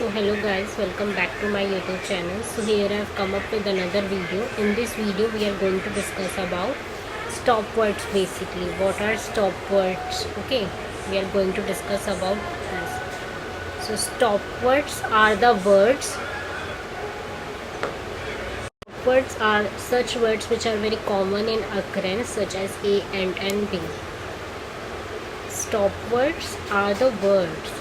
So hello guys, welcome back to my YouTube channel. So here I have come up with another video. In this video we are going to discuss about stopwords basically. What are stopwords? Okay, we are going to discuss about this. So stopwords are the words. Stopwords are such words which are very common in occurrence such as a and b. Stopwords are the words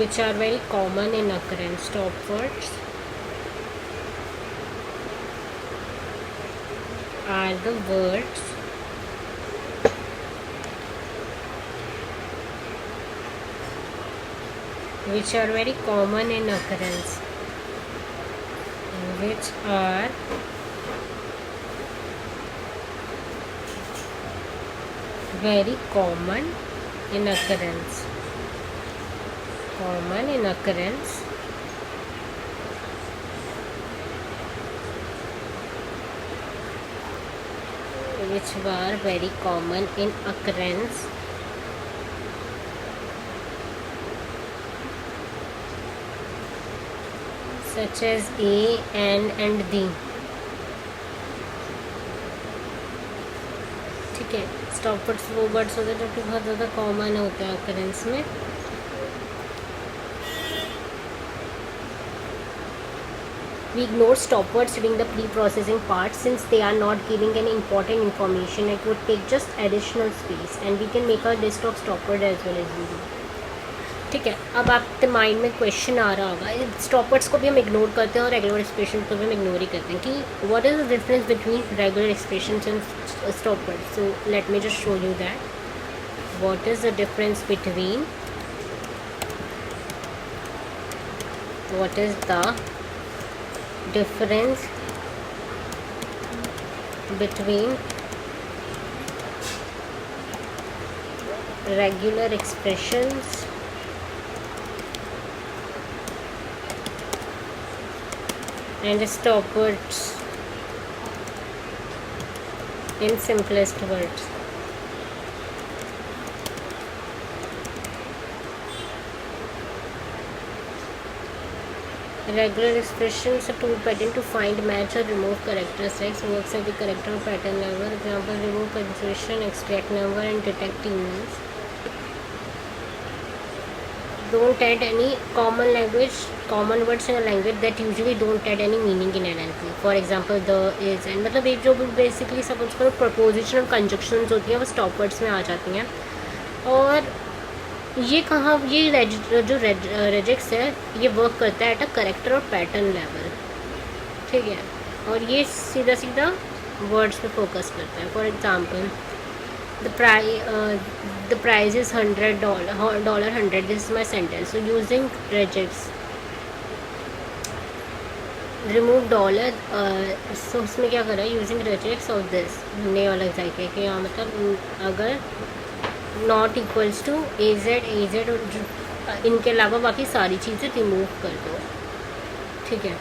which are very common in occurrence. Stopwords are the words which are very common in occurrence, which are very common in occurrence. Common in occurrence which were very common in occurrence such as a and the. ठीक है, स्टॉपवर्ड्स वो words होते हैं जो कि बहुत ज़्यादा common होते हैं occurrence में. We ignore stopwords during the pre-processing part since they are not giving any important information. It would take just additional space and we can make a list of stopwords as well as we do. ठीक है, अब आपके mind में question आ रहा होगा, स्टॉपवर्ड्स को भी हम इग्नोर करते हैं और रेगुलर एक्सप्रेशन को भी हम इग्नोर ही करते हैं कि what is the difference between regular expressions and stopwords. So let me just show you that what is the difference between what is the difference between regular expressions and stopwords in simplest words. Regular expressions are tool pattern to find, match or remove characteristics. Works at the character or pattern level. Example: remove punctuation, extract number, and detect emails. Don't add any common words in a language that usually don't add any meaning in NLP. For example, the, is, and मतलब ये जो basically suppose करो prepositional conjunctions होती हैं वो stopwords में आ जाती हैं. और ये कहाँ, ये जो रेजेक्स है ये वर्क करता है एट अ करेक्टर और पैटर्न लेवल. ठीक है, और ये सीधा सीधा वर्ड्स पे फोकस करता है. For example, the price is $100. This is my sentence. So using regex remove $. सो उसमें क्या कर रहा है, यूजिंग रेजेक्स ऑफ दिस. हमने अलग जाके कि यहाँ मतलब अगर नॉट इक्वल्स टू AZ और इनके अलावा बाकी सारी चीज़ें रिमूव कर दो. ठीक है,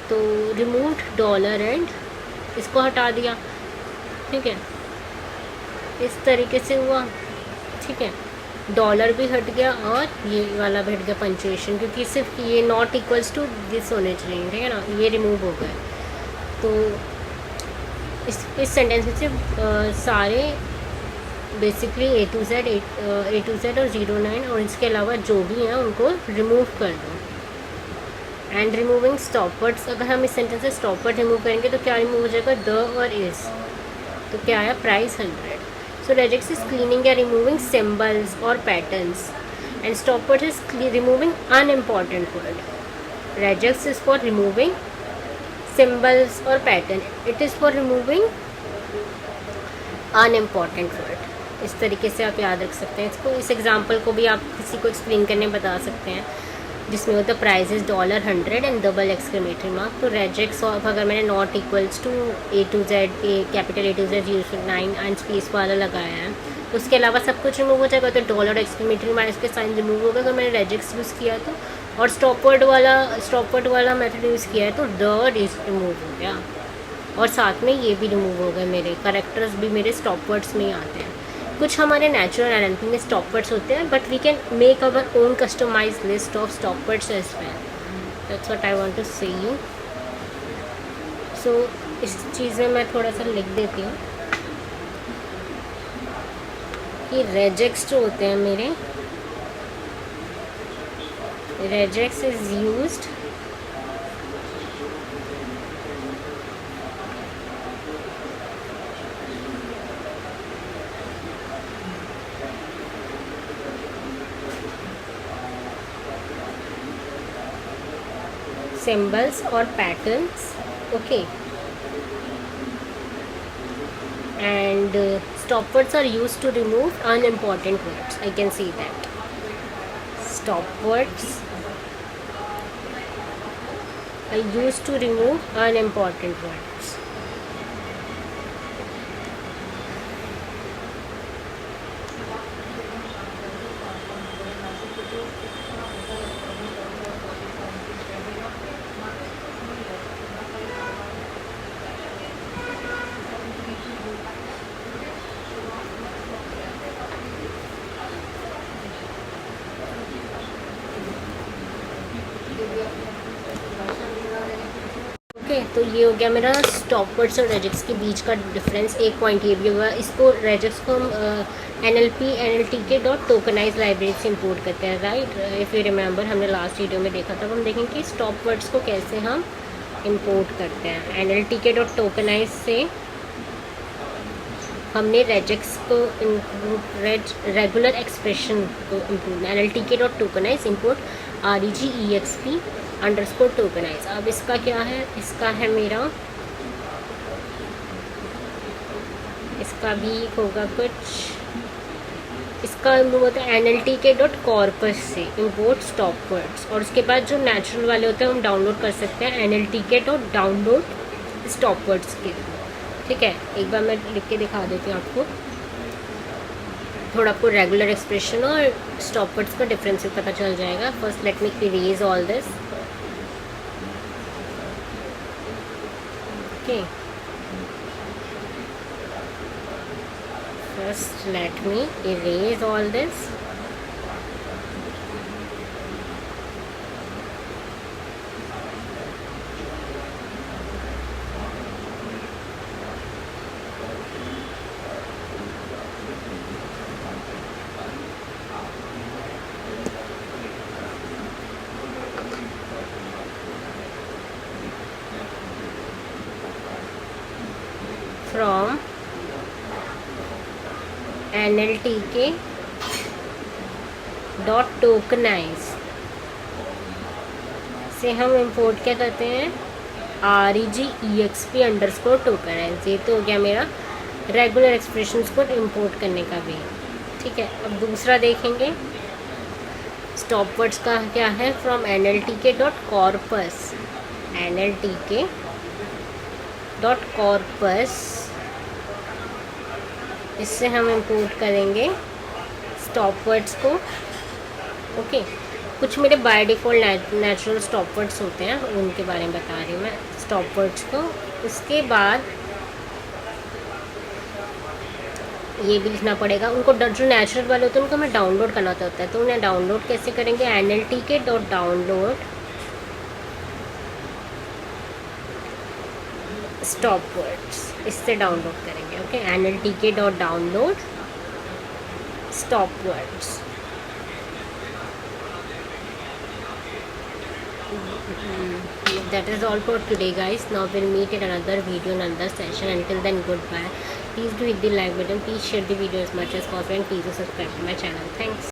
तो रिमूव्ड $. एंड इसको हटा दिया. ठीक है, इस तरीके से हुआ. ठीक है, $. भी हट गया और ये वाला भी हट गया पंक्चुएशन, क्योंकि सिर्फ ये नॉट इक्वल्स टू दिस होने चाहिए. ठीक है ना, ये रिमूव हो गए. तो इस सेंटेंस में से सारे बेसिकली A to Z और 09 और इसके अलावा जो भी हैं उनको रिमूव कर दो. एंड रिमूविंग स्टॉपवर्ड्स, अगर हम इस सेंटेंस से स्टॉपवर्ड रिमूव करेंगे तो क्या रिमूव हो जाएगा, द और इज़. तो क्या आया, price 100. So regex is cleaning या रिमूविंग सिम्बल्स और patterns and stopword is removing unimportant word. Regex is for removing symbols और pattern, it is for removing unimportant word. इस तरीके से आप याद रख सकते हैं इसको. इस एग्जांपल को भी आप किसी को एक्सप्लेन करने बता सकते हैं जिसमें होता है price is $100 and double exclamatory mark. तो रेजेक्स ऑफ अगर मैंने not equals to A to Z, capital A to Z 09 and space वाला लगाया है तो उसके अलावा सब कुछ रिमूव हो जाएगा. तो $, एक्सक्लेमेटरी मार्क के साइन रिमूव होगा अगर मैंने रेजेक्स यूज़ किया तो. और स्टॉपवर्ड वाला मेथड यूज़ किया है तो द रिमूव हो गया. और साथ में ये भी रिमूव हो गए, मेरे करेक्टर्स भी मेरे स्टॉप वर्ड्स में ही आते हैं। कुछ हमारे नेचुरल एनएलपी में स्टॉप वर्ड्स होते हैं, but we can make our own customize list of stop words as well. That's what I want to say you. So इस चीज़ में मैं थोड़ा सा लिख देती हूँ कि रेजेक्स जो होते हैं मेरे, regex is used symbols or patterns, okay, and stop words are used to remove unimportant words. I can see that stop words are used to remove unimportant words. तो ये हो गया मेरा स्टॉप वर्ड्स और रेजेक्स के बीच का difference. एक point ये भी होगा, इसको रेजेक्स को हम NLP डॉट टोकनाइज लाइब्रेरी से इंपोर्ट करते हैं, राइट। इफ़ यू रिमेंबर हमने लास्ट वीडियो में देखा था। हम देखेंगे कि स्टॉप वर्ड्स को कैसे हम इंपोर्ट करते हैं। NLTK डॉट टोकनाइज से हमने रेजेक्स को रेगुलर एक्सप्रेशन को improve, NLTK dot tokenise import REGEXP underscore tokenise. अब इसका क्या है, इसका है मेरा, इसका भी होगा कुछ, इसका होता है NLTK डॉट कॉर्पस से इम्पोर्ट स्टॉप वर्ड्स, और उसके बाद जो नेचुरल वाले होते हैं हम डाउनलोड कर सकते हैं NLTK dot download stop words के, ठीक है। एक बार मैं लिख के दिखा देती हूँ आपको, थोड़ा आपको रेगुलर एक्सप्रेशन और स्टॉप वर्ड्स का डिफरेंस भी पता चल जाएगा। First let me erase all this, okay, first let me erase all this. From NLTK dot tokenise से हम इंपोर्ट क्या करते हैं REGEXP अंडरस्कोर टोकनाइज। ये तो हो गया मेरा रेगुलर एक्सप्रेशंस को इंपोर्ट करने का भी, ठीक है। अब दूसरा देखेंगे, स्टॉप वर्ड्स का क्या है, from NLTK dot corpus, NLTK dot corpus, इससे हम इंपोर्ट करेंगे स्टॉप वर्ड्स को, ओके। कुछ मेरे by default natural stop words होते हैं, उनके बारे में बता रही हूँ मैं स्टॉप वर्ड्स को। उसके बाद ये भी लिखना पड़ेगा, उनको जो नेचुरल वाले होते हैं उनको हमें डाउनलोड करना होता है। तो उन्हें डाउनलोड कैसे करेंगे, NLTK dot download stop words, इससे डाउनलोड करेंगे, okay. NLTK dot download stop words. That is all for today, guys. Now we'll meet in another video, in another session. Until then, goodbye. Please do hit the like button. Please share the video as much as possible, and please do subscribe to my channel. Thanks.